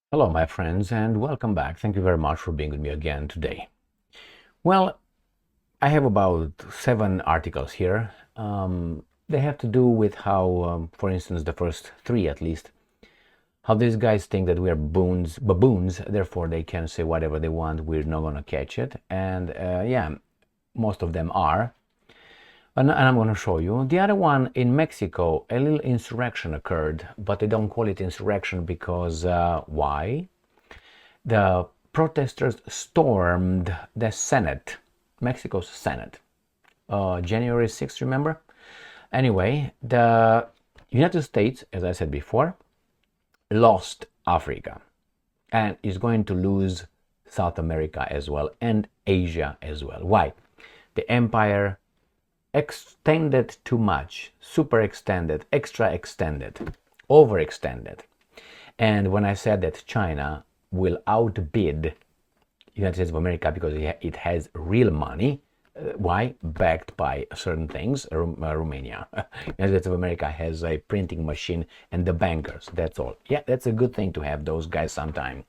Hello, my friends, and welcome back. Thank you very much for being with me again today. Well, I have about 7 articles here. They have to do with how, for instance, the first 3 at least, how these guys think that we are baboons, therefore they can say whatever they want, we're not going to catch it. And yeah, most of them are. And I'm going to show you. The other one, in Mexico, a little insurrection occurred, but they don't call it insurrection because why? The protesters stormed the Senate, Mexico's Senate, January 6th, remember? Anyway, the United States, as I said before, lost Africa and is going to lose South America as well and Asia as well. Why? The empire extended too much, super extended, extra extended, overextended. And when I said that China will outbid United States of America because it has real money, why? Backed by certain things, Romania. United States of America has a printing machine and the bankers, that's all. Yeah, that's a good thing to have those guys sometime.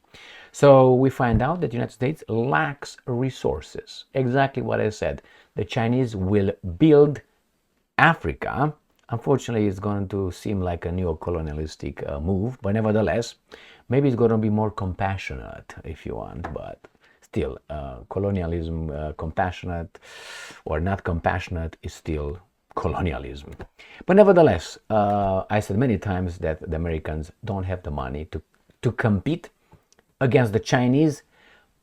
So we find out that the United States lacks resources. Exactly what I said. The Chinese will build Africa. Unfortunately, it's going to seem like a neo-colonialistic move, but nevertheless, maybe it's going to be more compassionate if you want, but still, colonialism, compassionate or not compassionate, is still colonialism. But nevertheless, I said many times that the Americans don't have the money to compete against the Chinese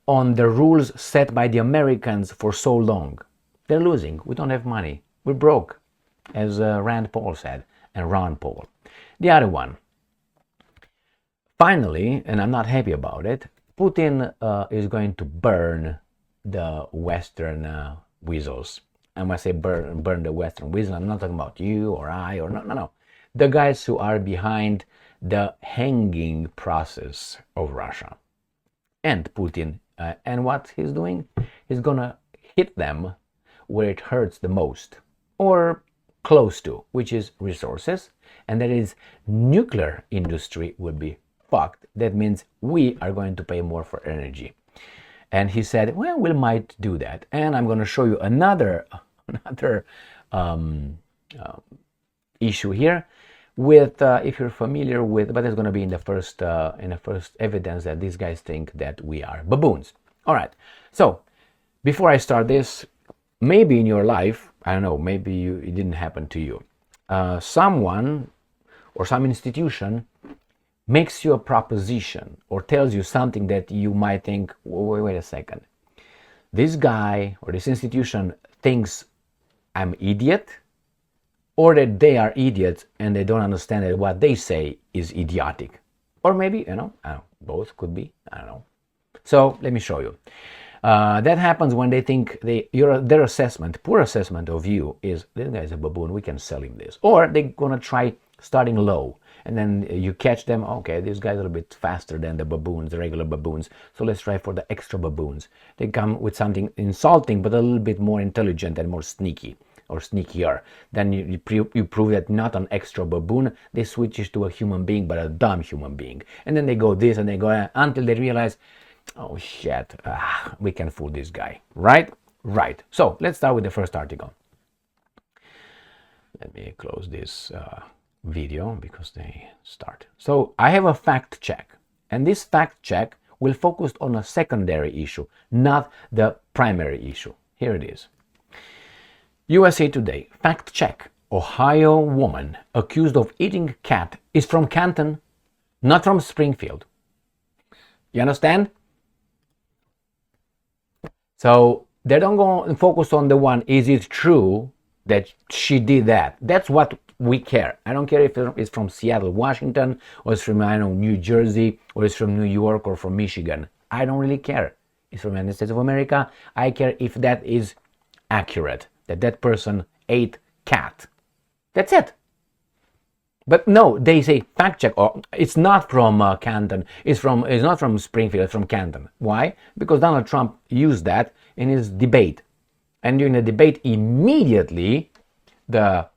on the rules set by the Americans for so long. They're losing. We don't have money. We're broke, as Rand Paul said, and Ron Paul. The other one. Finally, and I'm not happy about it, Putin is going to burn the Western weasels. And when I say burn the Western weasel, I'm not talking about you or I or no. The guys who are behind the hanging process of Russia and Putin. And what he's doing, he's gonna hit them where it hurts the most, or close to, which is resources, and that is nuclear industry would be fucked. That means we are going to pay more for energy. And he said, well, we might do that. And I'm going to show you another issue here with, if you're familiar with, but it's going to be in the first evidence that these guys think that we are baboons. All right. So before I start this, maybe in your life, I don't know, maybe it didn't happen to you. Someone or some institution makes you a proposition or tells you something that you might think, wait a second. This guy or this institution thinks I'm idiot, or that they are idiots and they don't understand that what they say is idiotic. Or maybe, I don't know, both could be, I don't know. So let me show you. That happens when they think their assessment, poor assessment of you is, this guy is a baboon, we can sell him this. Or they're going to try starting low. And then you catch them, okay, this guy's a little bit faster than the baboons, the regular baboons. So let's try for the extra baboons. They come with something insulting, but a little bit more intelligent and more sneaky or sneakier. Then you prove that not an extra baboon, they switch to a human being, but a dumb human being. And then they go this and they go until they realize, oh shit, we can fool this guy, right? Right. So let's start with the first article. Let me close this video because they start. So I have a fact check, and this fact check will focus on a secondary issue, not the primary issue. Here it is. USA Today, fact check. Ohio woman accused of eating cat is from Canton, not from Springfield. You understand? So they don't go and focus on the one, is it true that she did that? That's what we care. I don't care if it's from Seattle, Washington, or it's from, I don't know, New Jersey, or it's from New York, or from Michigan. I don't really care. It's from the United States of America. I care if that is accurate, that that person ate cat. That's it. But no, they say fact check. Oh, it's not from Canton. It's not from Springfield. It's from Canton. Why? Because Donald Trump used that in his debate, and during the debate, immediately the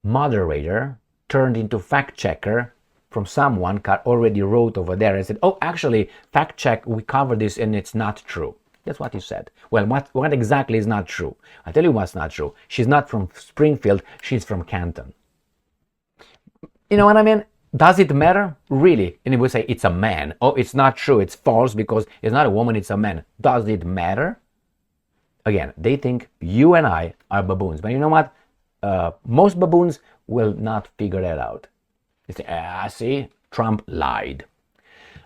moderator turned into fact checker from someone already wrote over there and said, oh, actually, fact check, we covered this and it's not true. That's what he said. Well, what exactly is not true? I'll tell you what's not true. She's not from Springfield, she's from Canton. You know what I mean? Does it matter? Really? And he would say, it's a man. Oh, it's not true, it's false because it's not a woman, it's a man. Does it matter? Again, they think you and I are baboons. But you know what? Most baboons will not figure that out. They say, see, Trump lied.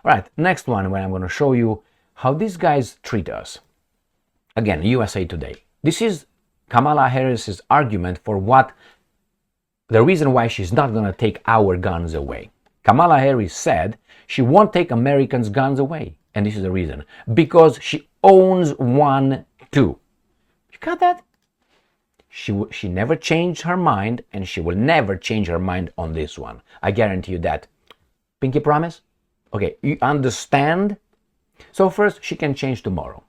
All right, next one, where I'm going to show you how these guys treat us. Again, USA Today. This is Kamala Harris's argument for the reason why she's not going to take our guns away. Kamala Harris said she won't take Americans' guns away. And this is the reason. Because she owns one too. You got that? She never changed her mind, and she will never change her mind on this one. I guarantee you that. Pinky promise? Okay, you understand? So first, she can change tomorrow.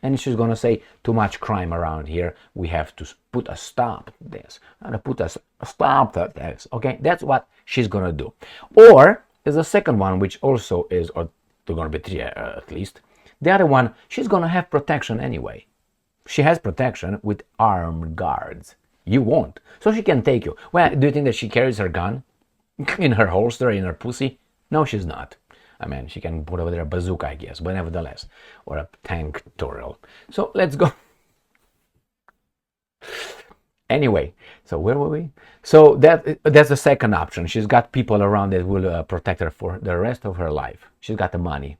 And she's going to say, too much crime around here. We have to put a stop to this. And put a stop to this. Okay, that's what she's going to do. Or, there's a second one, which also is, or there's going to be three at least. The other one, she's going to have protection anyway. She has protection with armed guards. You won't. So she can take you. Well, do you think that she carries her gun in her holster, in her pussy? No, she's not. I mean, she can put over there a bazooka, I guess, but nevertheless. Or a tank turret. So let's go. Anyway, so where were we? So that's the second option. She's got people around that will protect her for the rest of her life. She's got the money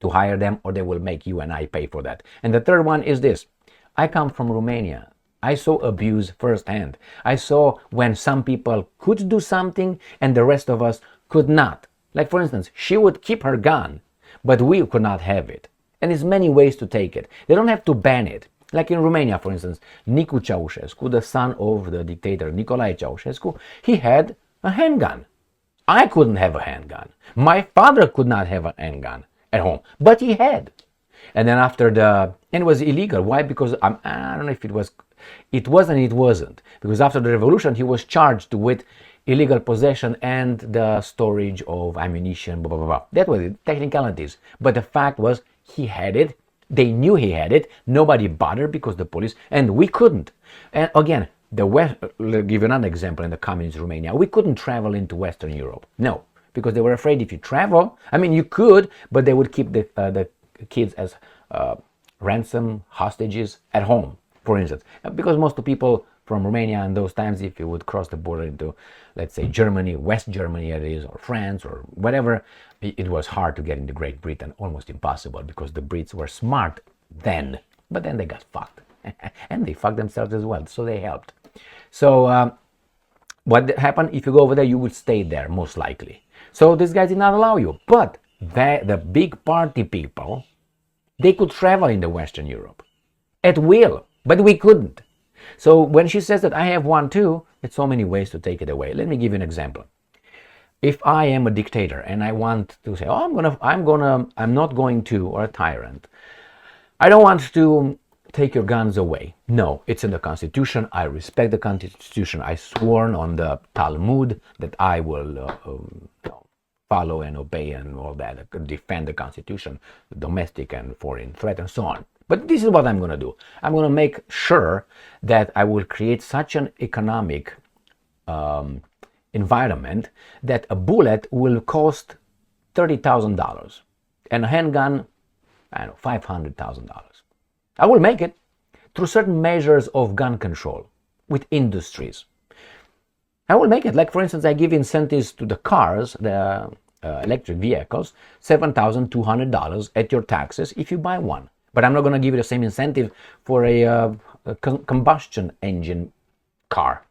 to hire them, or they will make you and I pay for that. And the third one is this. I come from Romania. I saw abuse firsthand. I saw when some people could do something and the rest of us could not. Like, for instance, she would keep her gun, but we could not have it. And there's many ways to take it. They don't have to ban it. Like in Romania, for instance, Nicu Ceausescu, the son of the dictator Nicolae Ceausescu, he had a handgun. I couldn't have a handgun. My father could not have a handgun at home, but he had. And then and it was illegal. Why? Because I don't know if it was and it wasn't. Because after the revolution, he was charged with illegal possession and the storage of ammunition, blah, blah, blah. That was it, technicalities. But the fact was, he had it. They knew he had it. Nobody bothered because the police, and we couldn't. And again, I'll give you another example in the communist Romania. We couldn't travel into Western Europe. No, because they were afraid if you travel, I mean, you could, but they would keep the kids as ransom hostages at home, for instance. Because most of the people from Romania in those times, if you would cross the border into, let's say, Germany, West Germany it is, or France, or whatever, it was hard to get into Great Britain, almost impossible, because the Brits were smart then, but then they got fucked. And they fucked themselves as well, so they helped. So what happened, if you go over there, you would stay there, most likely. So this guy did not allow you, but the big party people, they could travel into Western Europe at will, but we couldn't. So when she says that I have one too, it's so many ways to take it away. Let me give you an example. If I am a dictator and I want to say, oh, I'm not going to, or a tyrant, I don't want to take your guns away. No, it's in the Constitution. I respect the Constitution. I sworn on the Talmud that I will follow and obey and all that, defend the Constitution, domestic and foreign threat and so on. But this is what I'm going to do. I'm going to make sure that I will create such an economic environment that a bullet will cost $30,000 and a handgun, I don't know, $500,000. I will make it through certain measures of gun control with industries. I will make it. Like, for instance, I give incentives to the cars, the electric vehicles, $7,200 at your taxes if you buy one. But I'm not going to give you the same incentive for a combustion engine car.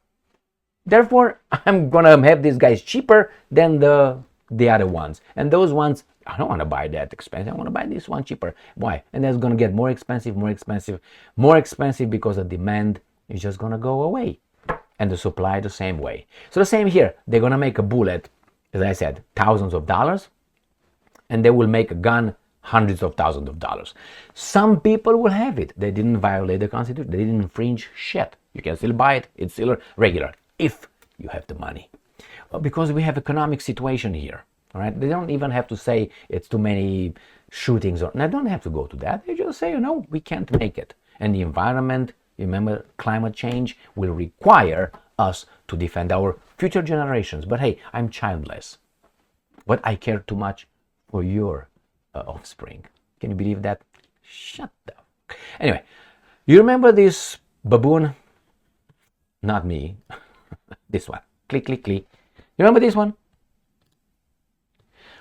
Therefore, I'm going to have these guys cheaper than the other ones. And those ones, I don't want to buy that expensive. I want to buy this one cheaper. Why? And that's going to get more expensive, more expensive, more expensive, because the demand is just going to go away. And the supply the same way. So the same here. They're going to make a bullet, as I said, thousands of dollars. And they will make a gun hundreds of thousands of dollars. Some people will have it. They didn't violate the Constitution. They didn't infringe shit. You can still buy it. It's still regular if you have the money. because we have economic situation here. All right, they don't even have to say it's too many shootings, or they don't have to go to that. They just say, we can't make it. And the environment, remember, climate change will require us to defend our future generations. But hey, I'm childless, but I care too much for your offspring. Can you believe that? Shut up. Anyway, you remember this baboon? Not me. This one. Click, click, click. You remember this one?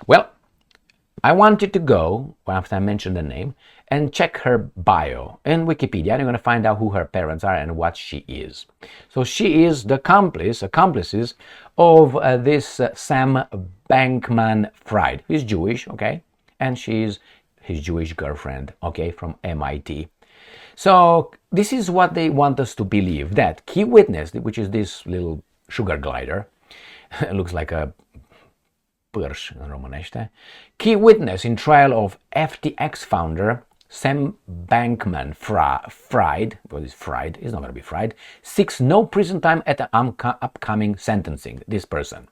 Well, I want you to go, after I mention the name, and check her bio in Wikipedia. And you're going to find out who her parents are and what she is. So she is the accomplices of this Sam Bankman-Fried. He's Jewish, okay? And she's his Jewish girlfriend, okay, from MIT. So this is what they want us to believe, that key witness, which is this little sugar glider, it looks like a pârș în românește, key witness in trial of FTX founder Sam Bankman-Fried, what is Fried? It's not going to be Fried, seeks no prison time at the upcoming sentencing, this person.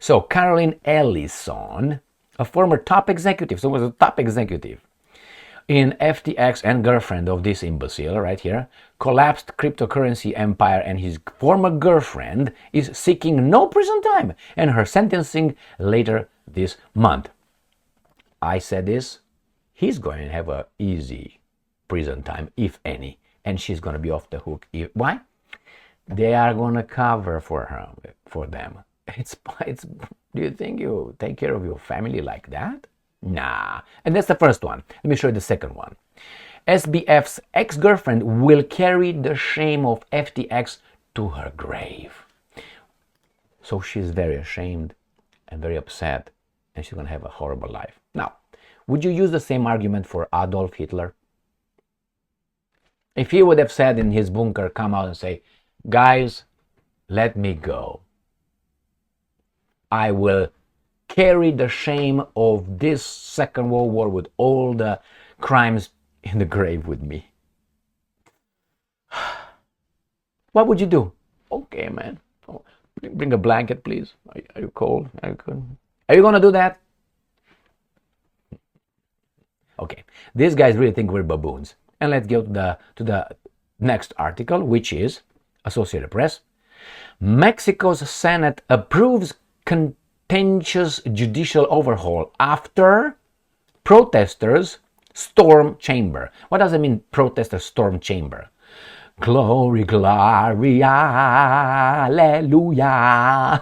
So Caroline Ellison, a former top executive, so was a top executive in FTX and girlfriend of this imbecile right here, collapsed cryptocurrency empire, and his former girlfriend is seeking no prison time and her sentencing later this month. I said this, he's going to have an easy prison time, if any, and she's going to be off the hook. Why? They are going to cover for them. Do you think you take care of your family like that? Nah. And that's the first one. Let me show you the second one. SBF's ex-girlfriend will carry the shame of FTX to her grave. So she's very ashamed and very upset, and she's going to have a horrible life. Now, would you use the same argument for Adolf Hitler? If he would have said in his bunker, come out and say, guys, let me go. I will carry the shame of this Second World War with all the crimes in the grave with me. What would you do? Okay, man. Oh, bring a blanket, please. Are you cold? Are you going to do that? Okay. These guys really think we're baboons. And let's go to the next article, which is Associated Press. Mexico's Senate approves contentious judicial overhaul after protesters storm chamber. What does it mean, protesters storm chamber? Glory, glory, hallelujah.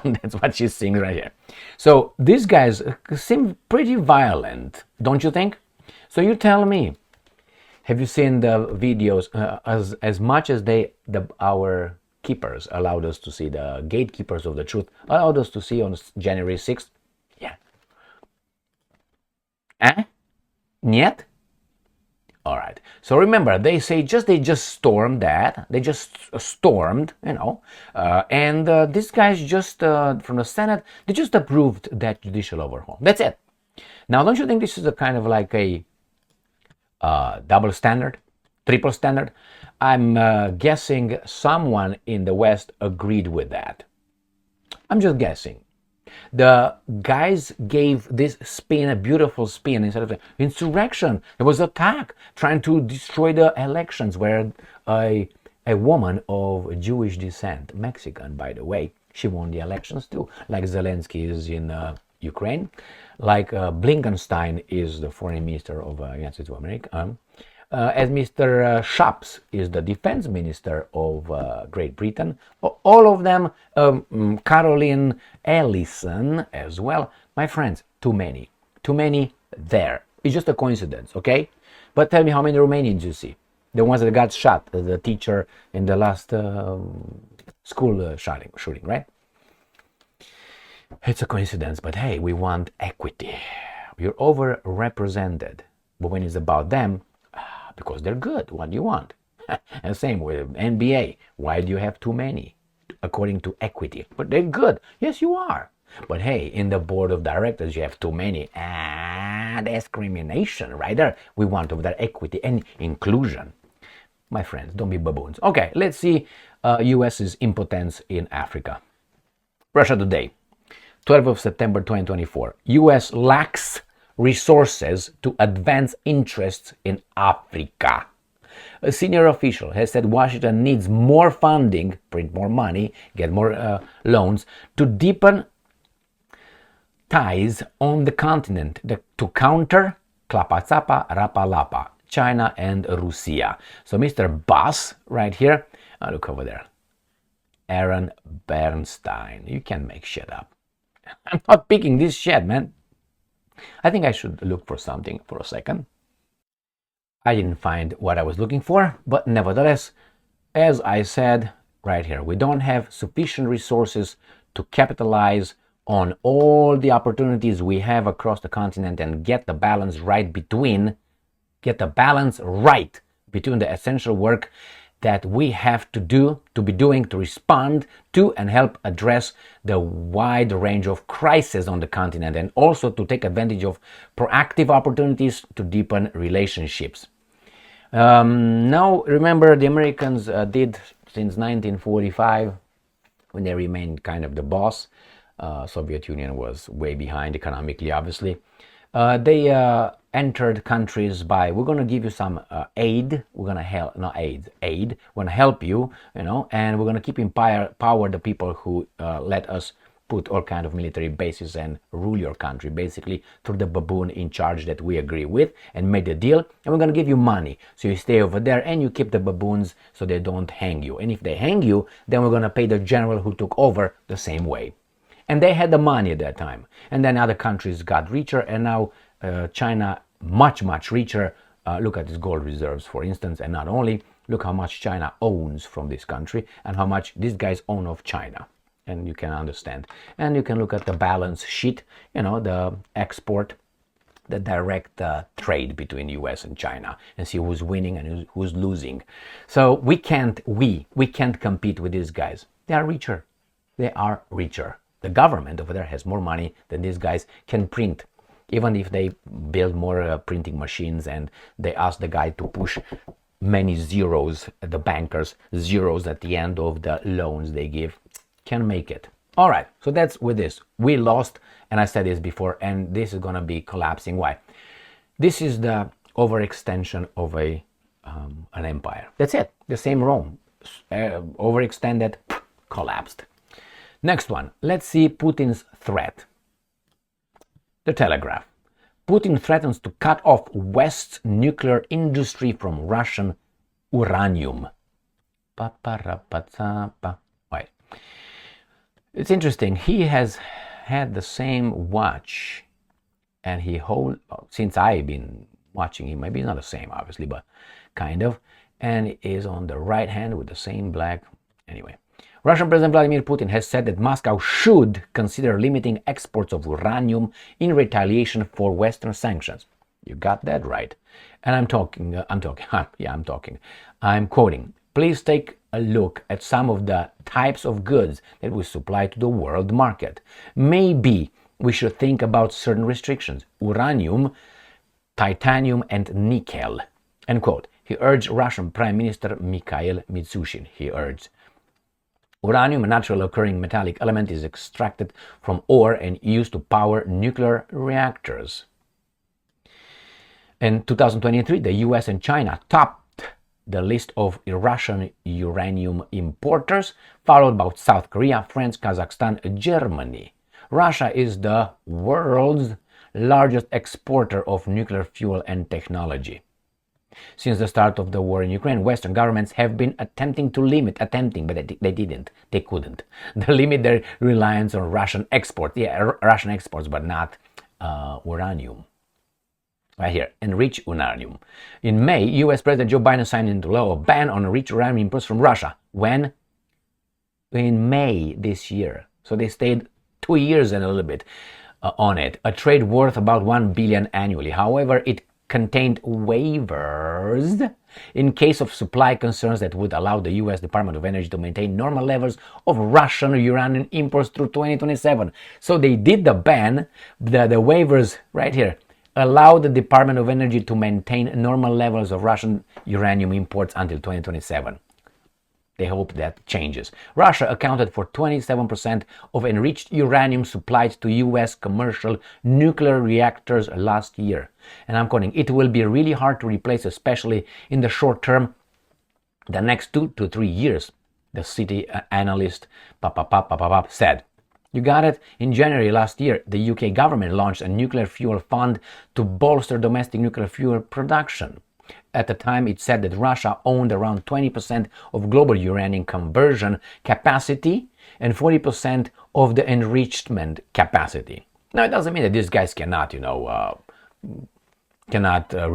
That's what she sings right here. So these guys seem pretty violent, don't you think? So you tell me, have you seen the videos as much as our keepers allowed us to see, the gatekeepers of the truth allowed us to see on January 6th? Yeah. Niet? All right. So remember, they just stormed that. They just stormed, and these guys just from the Senate, they just approved that judicial overhaul. That's it. Now, don't you think this is a kind of like a double standard, triple standard? I'm guessing someone in the West agreed with that. I'm just guessing. The guys gave this spin, a beautiful spin, instead of insurrection. It was attack, trying to destroy the elections, where a woman of Jewish descent, Mexican, by the way, she won the elections too, like Zelensky is in Ukraine, like Blinkenstein is the foreign minister of the United States of America, as Mr. Shops is the defense minister of Great Britain. All of them, Caroline Ellison as well. My friends, too many there. It's just a coincidence, okay? But tell me how many Romanians you see. The ones that got shot, the teacher in the last school shooting, right? It's a coincidence, but hey, we want equity. You're overrepresented. But when it's about them, because they're good, what do you want? And same with NBA. Why do you have too many? According to equity. But they're good. Yes, you are. But hey, in the board of directors, you have too many. Discrimination right there. We want over there equity and inclusion. My friends, don't be baboons. Okay, let's see US's impotence in Africa. Russia Today. 12th of September 2024. U.S. lacks resources to advance interests in Africa. A senior official has said Washington needs more funding, print more money, get more loans, to deepen ties on the continent to counter Klapa-Tsapa, Rapa-Lapa, China and Russia. So Mr. Boss right here, look over there, Aaron Bernstein. You can make shit up. I'm not picking this shit, man. I think I should look for something for a second. I didn't find what I was looking for, but nevertheless, as I said right here, we don't have sufficient resources to capitalize on all the opportunities we have across the continent and get the balance right between the essential work that we have to be doing to respond to and help address the wide range of crises on the continent, and also to take advantage of proactive opportunities to deepen relationships. Now, remember, the Americans did since 1945, when they remained kind of the boss. Soviet Union was way behind economically, obviously. They entered countries by, we're going to give you some aid, we're going to help, not aid, we're going to help you, and we're going to keep in power the people who let us put all kind of military bases and rule your country, basically through the baboon in charge that we agree with and made a deal, and we're going to give you money. So you stay over there and you keep the baboons so they don't hang you. And if they hang you, then we're going to pay the general who took over the same way. And they had the money at that time. And then other countries got richer, and now China much, much richer. Look at its gold reserves, for instance, and not only, look how much China owns from this country and how much these guys own of China. And you can understand. And you can look at the balance sheet, the export, the direct trade between US and China, and see who's winning and who's losing. So we can't compete with these guys. They are richer. They are richer. The government over there has more money than these guys can print. Even if they build more printing machines and they ask the guy to push many zeros, the bankers, zeros at the end of the loans they give, can make it. All right, so that's with this. We lost, and I said this before, and this is going to be collapsing. Why? This is the overextension of an empire. That's it. The same Rome. Overextended, collapsed. Next one, let's see Putin's threat. The Telegraph. Putin threatens to cut off West's nuclear industry from Russian uranium. Wait. It's interesting. He has had the same watch, and since I've been watching him, maybe not the same, obviously, but kind of, and it is on the right hand with the same black. Anyway. Russian President Vladimir Putin has said that Moscow should consider limiting exports of uranium in retaliation for Western sanctions. You got that right. And I'm quoting, please take a look at some of the types of goods that we supply to the world market. Maybe we should think about certain restrictions. Uranium, titanium, and nickel. End quote. He urged Russian Prime Minister Mikhail Mishustin. He urged. Uranium, a naturally occurring metallic element, is extracted from ore and used to power nuclear reactors. In 2023, the US and China topped the list of Russian uranium importers, followed by South Korea, France, Kazakhstan, Germany. Russia is the world's largest exporter of nuclear fuel and technology. Since the start of the war in Ukraine, Western governments have been but they couldn't. They limit their reliance on Russian exports. Russian exports, but not uranium. Right here, enriched uranium. In May, U.S. President Joe Biden signed into law a ban on enriched uranium imports from Russia. When? In May this year. So they stayed 2 years and a little bit on it. A trade worth about $1 billion annually. However, it contained waivers in case of supply concerns that would allow the U.S. Department of Energy to maintain normal levels of Russian uranium imports through 2027. So they did the ban, the waivers right here, allow the Department of Energy to maintain normal levels of Russian uranium imports until 2027. They hope that changes. Russia accounted for 27% of enriched uranium supplied to US commercial nuclear reactors last year. And I'm quoting, it will be really hard to replace, especially in the short term, the next 2 to 3 years, the city analyst said. You got it? In January last year, the UK government launched a nuclear fuel fund to bolster domestic nuclear fuel production. At the time, it said that Russia owned around 20% of global uranium conversion capacity and 40% of the enrichment capacity. Now, it doesn't mean that these guys cannot,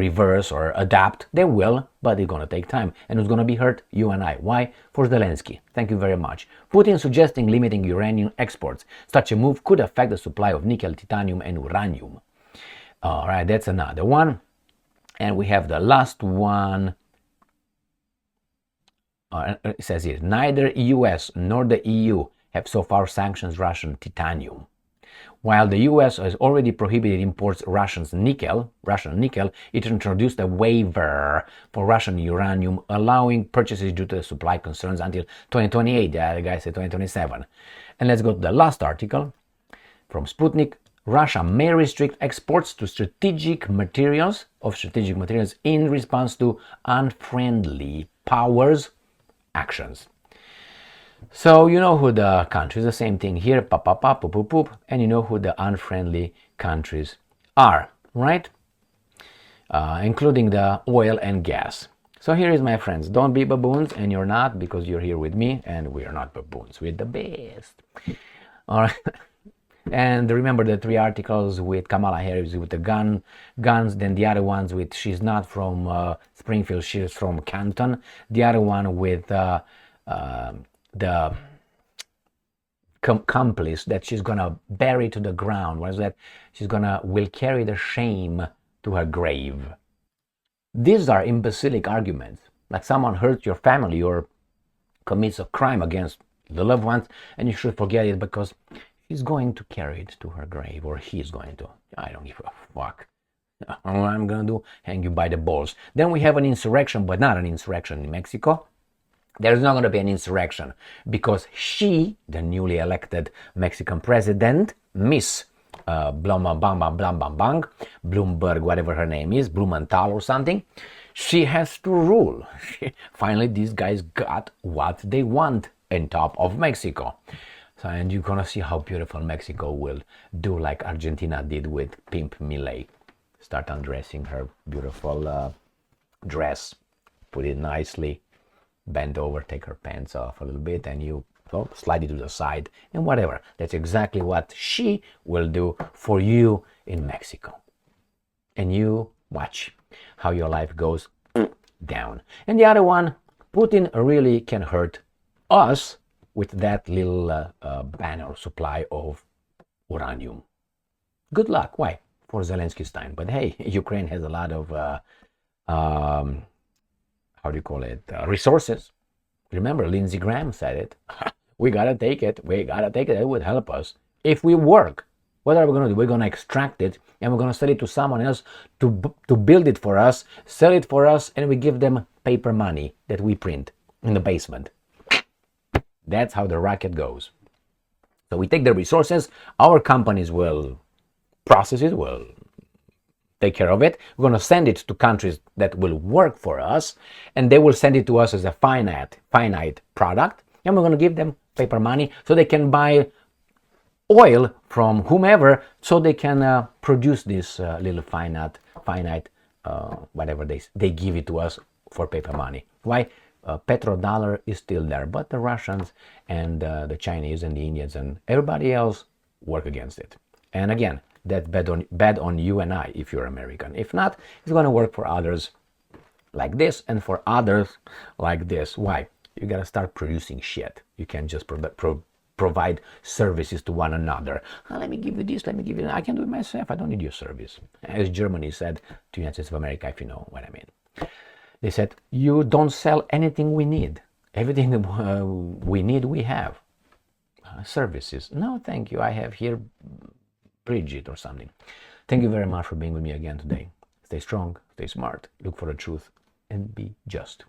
reverse or adapt. They will, but it's going to take time. And it's going to be hurt you and I. Why? For Zelensky. Thank you very much. Putin suggesting limiting uranium exports. Such a move could affect the supply of nickel, titanium, and uranium. All right, that's another one. And we have the last one. It says here, neither US nor the EU have so far sanctioned Russian titanium. While the US has already prohibited imports of Russian nickel, it introduced a waiver for Russian uranium, allowing purchases due to supply concerns until 2028. The guy said 2027. And let's go to the last article from Sputnik. Russia may restrict exports to strategic materials in response to unfriendly powers' actions. So you know who the countries, the same thing here, and you know who the unfriendly countries are, right? Including the oil and gas. So here is, my friends, don't be baboons, and you're not, because you're here with me, and we are not baboons, we're the best. All right. And remember the 3 articles with Kamala Harris with the guns, then the other ones with she's not from Springfield, she's from Canton. The other one with the accomplice that she's gonna bury to the ground. What is that? Will carry the shame to her grave. These are imbecilic arguments. Like someone hurts your family or commits a crime against the loved ones, and you should forget it because she's going to carry it to her grave, or he's going to. I don't give a fuck. All I'm gonna do, hang you by the balls. Then we have an insurrection, but not an insurrection in Mexico. There's not going to be an insurrection because she, the newly elected Mexican president, Miss Bloomberg, whatever her name is, Blumenthal or something, she has to rule. Finally, these guys got what they want on top of Mexico. So, and you're going to see how beautiful Mexico will do like Argentina did with Pimp Millet. Start undressing her beautiful dress, put it nicely, bend over, take her pants off a little bit, and you slide it to the side and whatever. That's exactly what she will do for you in Mexico. And you watch how your life goes down. And the other one, Putin really can hurt us with that little banner supply of uranium. Good luck. Why? For Zelensky's time. But hey, Ukraine has a lot of resources. Remember, Lindsey Graham said it. We gotta take it. It would help us if we work. What are we gonna do? We're gonna extract it and we're gonna sell it to someone else to build it for us, sell it for us, and we give them paper money that we print in the basement. That's how the racket goes. So we take the resources. Our companies will process it. Will take care of it. We're going to send it to countries that will work for us, and they will send it to us as a finite product, and we're going to give them paper money so they can buy oil from whomever, so they can produce this little finite whatever they give it to us for paper money. Why? Petrodollar is still there, but the Russians and the Chinese and the Indians and everybody else work against it. And again, that's bad on you and I if you're American. If not, it's going to work for others like this and for others like this. Why? You got to start producing shit. You can't just provide services to one another. Let me give you this, let me give you that. I can do it myself. I don't need your service. As Germany said to the United States of America, if you know what I mean. They said, you don't sell anything we need. Everything we need, we have. Services. No, thank you. I have here Bridget or something. Thank you very much for being with me again today. Stay strong, stay smart, look for the truth, and be just.